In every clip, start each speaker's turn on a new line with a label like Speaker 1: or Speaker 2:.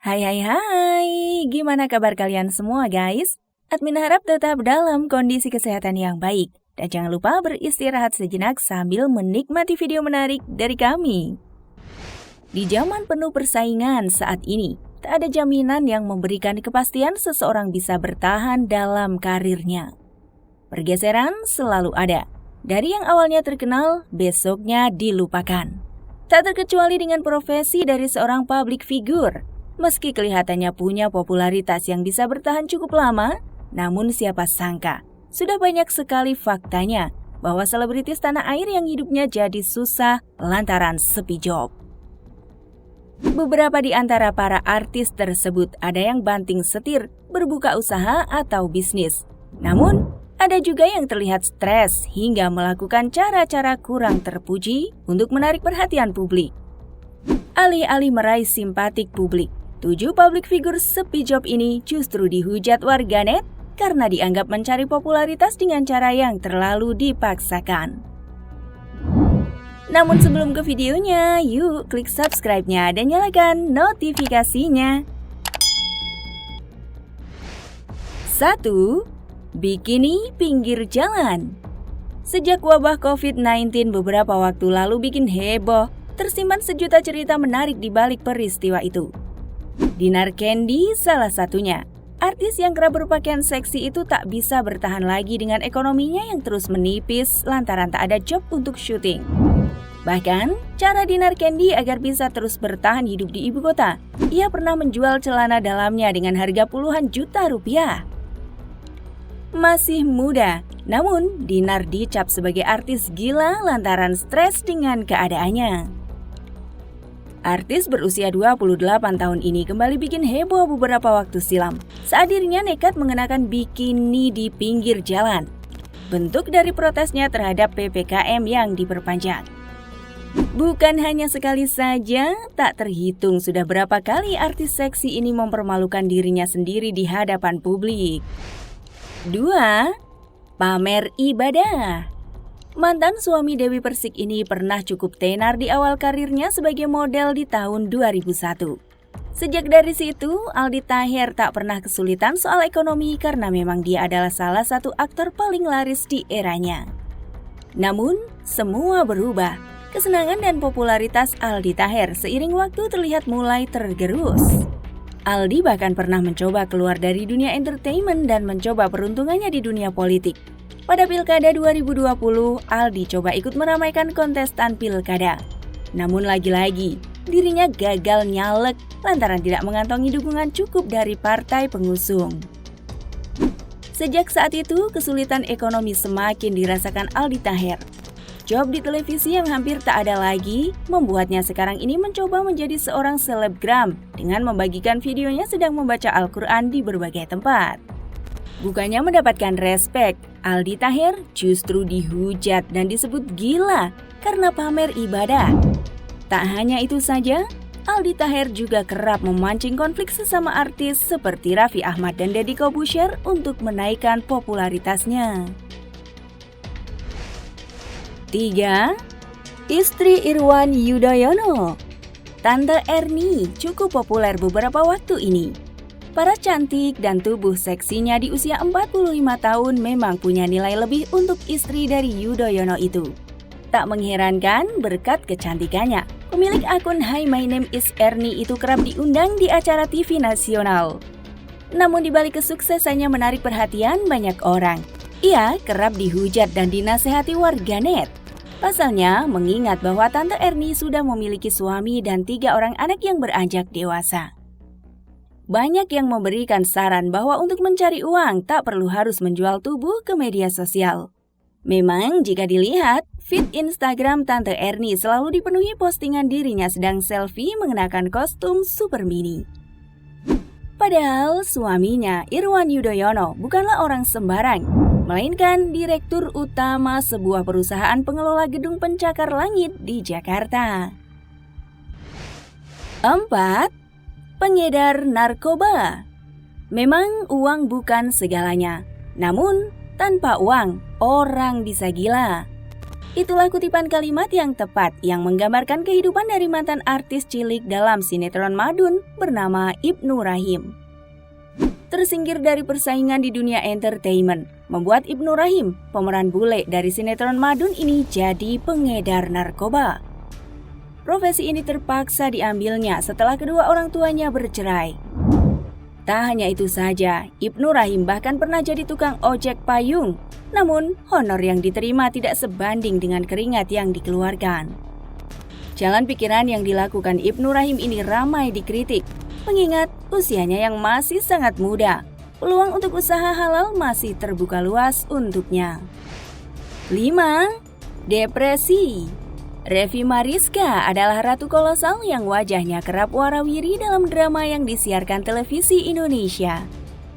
Speaker 1: Hai hai hai, gimana kabar kalian semua guys? Admin harap tetap dalam kondisi kesehatan yang baik. Dan jangan lupa beristirahat sejenak sambil menikmati video menarik dari kami. Di zaman penuh persaingan saat ini, tak ada jaminan yang memberikan kepastian seseorang bisa bertahan dalam karirnya. Pergeseran selalu ada. Dari yang awalnya terkenal, besoknya dilupakan. Tak terkecuali dengan profesi dari seorang public figure. Meski kelihatannya punya popularitas yang bisa bertahan cukup lama, namun siapa sangka, sudah banyak sekali faktanya bahwa selebritis tanah air yang hidupnya jadi susah lantaran sepi job. Beberapa di antara para artis tersebut ada yang banting setir, berbuka usaha atau bisnis. Namun, ada juga yang terlihat stres hingga melakukan cara-cara kurang terpuji untuk menarik perhatian publik. Alih-alih meraih simpatik publik, 7 public figure sepi job ini justru dihujat warganet karena dianggap mencari popularitas dengan cara yang terlalu dipaksakan. Namun sebelum ke videonya, yuk klik subscribe-nya dan nyalakan notifikasinya. 1. Bikini pinggir jalan. Sejak wabah COVID-19 beberapa waktu lalu bikin heboh, tersimpan sejuta cerita menarik di balik peristiwa itu. Dinar Candy salah satunya. Artis yang kerap berpakaian seksi itu tak bisa bertahan lagi dengan ekonominya yang terus menipis lantaran tak ada job untuk syuting. Bahkan, cara Dinar Candy agar bisa terus bertahan hidup di ibu kota, ia pernah menjual celana dalamnya dengan harga puluhan juta rupiah. Masih muda, namun Dinar dicap sebagai artis gila lantaran stres dengan keadaannya. Artis berusia 28 tahun ini kembali bikin heboh beberapa waktu silam saat dirinya nekat mengenakan bikini di pinggir jalan. Bentuk dari protesnya terhadap PPKM yang diperpanjang. Bukan hanya sekali saja, tak terhitung sudah berapa kali artis seksi ini mempermalukan dirinya sendiri di hadapan publik. 2. Pamer ibadah. Mantan suami Dewi Persik ini pernah cukup tenar di awal karirnya sebagai model di tahun 2001. Sejak dari situ, Aldi Taher tak pernah kesulitan soal ekonomi karena memang dia adalah salah satu aktor paling laris di eranya. Namun, semua berubah. Kesenangan dan popularitas Aldi Taher seiring waktu terlihat mulai tergerus. Aldi bahkan pernah mencoba keluar dari dunia entertainment dan mencoba peruntungannya di dunia politik. Pada Pilkada 2020, Aldi coba ikut meramaikan kontestan Pilkada. Namun lagi-lagi, dirinya gagal nyalek lantaran tidak mengantongi dukungan cukup dari partai pengusung. Sejak saat itu, kesulitan ekonomi semakin dirasakan Aldi Taher. Job di televisi yang hampir tak ada lagi, membuatnya sekarang ini mencoba menjadi seorang selebgram dengan membagikan videonya sedang membaca Al-Quran di berbagai tempat. Bukannya mendapatkan respek, Aldi Taher justru dihujat dan disebut gila karena pamer ibadah. Tak hanya itu saja, Aldi Taher juga kerap memancing konflik sesama artis seperti Raffi Ahmad dan Deddy Corbuzier untuk menaikkan popularitasnya. 3. Istri Irwan Yudhoyono. Tante Erni cukup populer beberapa waktu ini. Para cantik dan tubuh seksinya di usia 45 tahun memang punya nilai lebih untuk istri dari Yudhoyono itu. Tak mengherankan berkat kecantikannya, pemilik akun Hi My Name Is Erni itu kerap diundang di acara TV nasional. Namun di balik kesuksesannya menarik perhatian banyak orang, ia kerap dihujat dan dinasehati warganet. Pasalnya mengingat bahwa Tante Erni sudah memiliki suami dan 3 orang anak yang beranjak dewasa. Banyak yang memberikan saran bahwa untuk mencari uang tak perlu harus menjual tubuh ke media sosial. Memang jika dilihat, feed Instagram Tante Erni selalu dipenuhi postingan dirinya sedang selfie mengenakan kostum super mini. Padahal suaminya Irwan Yudhoyono bukanlah orang sembarang, melainkan Direktur Utama sebuah perusahaan pengelola gedung pencakar langit di Jakarta. 4. Pengedar narkoba. Memang uang bukan segalanya, namun tanpa uang orang bisa gila. Itulah kutipan kalimat yang tepat yang menggambarkan kehidupan dari mantan artis cilik dalam sinetron Madun bernama Ibnu Rahim. Tersingkir dari persaingan di dunia entertainment, membuat Ibnu Rahim, pemeran bule dari sinetron Madun ini jadi pengedar narkoba. Profesi ini terpaksa diambilnya setelah kedua orang tuanya bercerai. Tak hanya itu saja, Ibnu Rahim bahkan pernah jadi tukang ojek payung. Namun, honor yang diterima tidak sebanding dengan keringat yang dikeluarkan. Jalan pikiran yang dilakukan Ibnu Rahim ini ramai dikritik, mengingat usianya yang masih sangat muda. Peluang untuk usaha halal masih terbuka luas untuknya. 5. Depresi. Revi Mariska adalah ratu kolosal yang wajahnya kerap warawiri dalam drama yang disiarkan televisi Indonesia.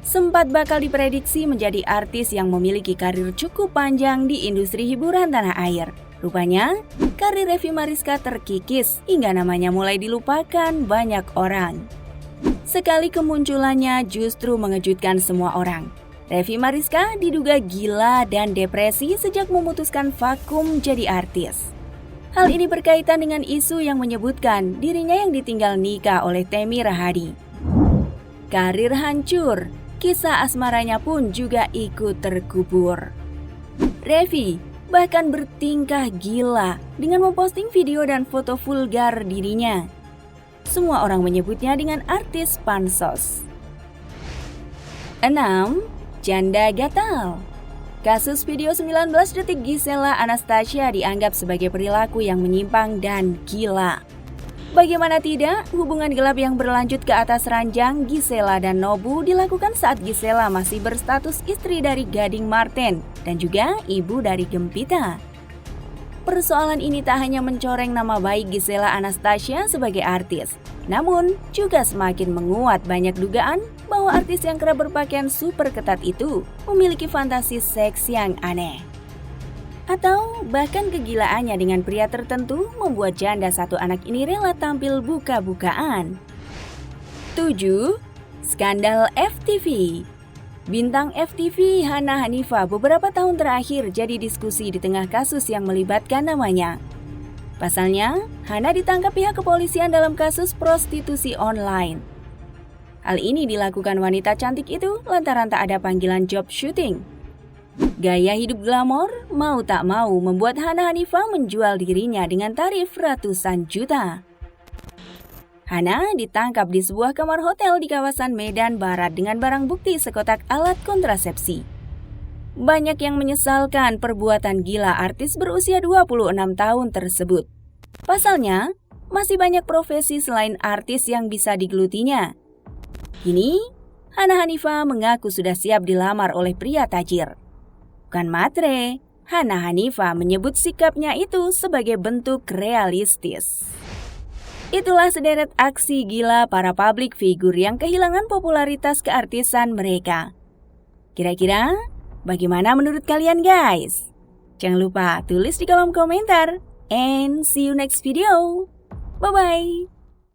Speaker 1: Sempat bakal diprediksi menjadi artis yang memiliki karir cukup panjang di industri hiburan tanah air. Rupanya, karir Revi Mariska terkikis hingga namanya mulai dilupakan banyak orang. Sekali kemunculannya justru mengejutkan semua orang. Revi Mariska diduga gila dan depresi sejak memutuskan vakum jadi artis. Hal ini berkaitan dengan isu yang menyebutkan dirinya yang ditinggal nikah oleh Temi Rahadi. Karir hancur. Kisah asmaranya pun juga ikut terkubur. Revi bahkan bertingkah gila dengan memposting video dan foto vulgar dirinya. Semua orang menyebutnya dengan artis pansos. 6. Janda gatal. Kasus video 19 detik Gisela Anastasia dianggap sebagai perilaku yang menyimpang dan gila. Bagaimana tidak, hubungan gelap yang berlanjut ke atas ranjang Gisela dan Nobu dilakukan saat Gisela masih berstatus istri dari Gading Marten dan juga ibu dari Gempita. Persoalan ini tak hanya mencoreng nama baik Gisela Anastasia sebagai artis, namun juga semakin menguat banyak dugaan bahwa artis yang kerap berpakaian super ketat itu memiliki fantasi seks yang aneh. Atau bahkan kegilaannya dengan pria tertentu membuat janda satu anak ini rela tampil buka-bukaan. 7. Skandal FTV. Bintang FTV Hana Hanifah beberapa tahun terakhir jadi diskusi di tengah kasus yang melibatkan namanya. Pasalnya, Hana ditangkap pihak kepolisian dalam kasus prostitusi online. Hal ini dilakukan wanita cantik itu lantaran tak ada panggilan job syuting. Gaya hidup glamor mau tak mau membuat Hana Hanifah menjual dirinya dengan tarif ratusan juta. Hana ditangkap di sebuah kamar hotel di kawasan Medan Barat dengan barang bukti sekotak alat kontrasepsi. Banyak yang menyesalkan perbuatan gila artis berusia 26 tahun tersebut. Pasalnya, masih banyak profesi selain artis yang bisa digelutinya. Kini, Hana Hanifah mengaku sudah siap dilamar oleh pria tajir. Bukan matre, Hana Hanifah menyebut sikapnya itu sebagai bentuk realistis. Itulah sederet aksi gila para public figure yang kehilangan popularitas keartisan mereka. Kira-kira bagaimana menurut kalian guys? Jangan lupa tulis di kolom komentar. And see you next video. Bye-bye.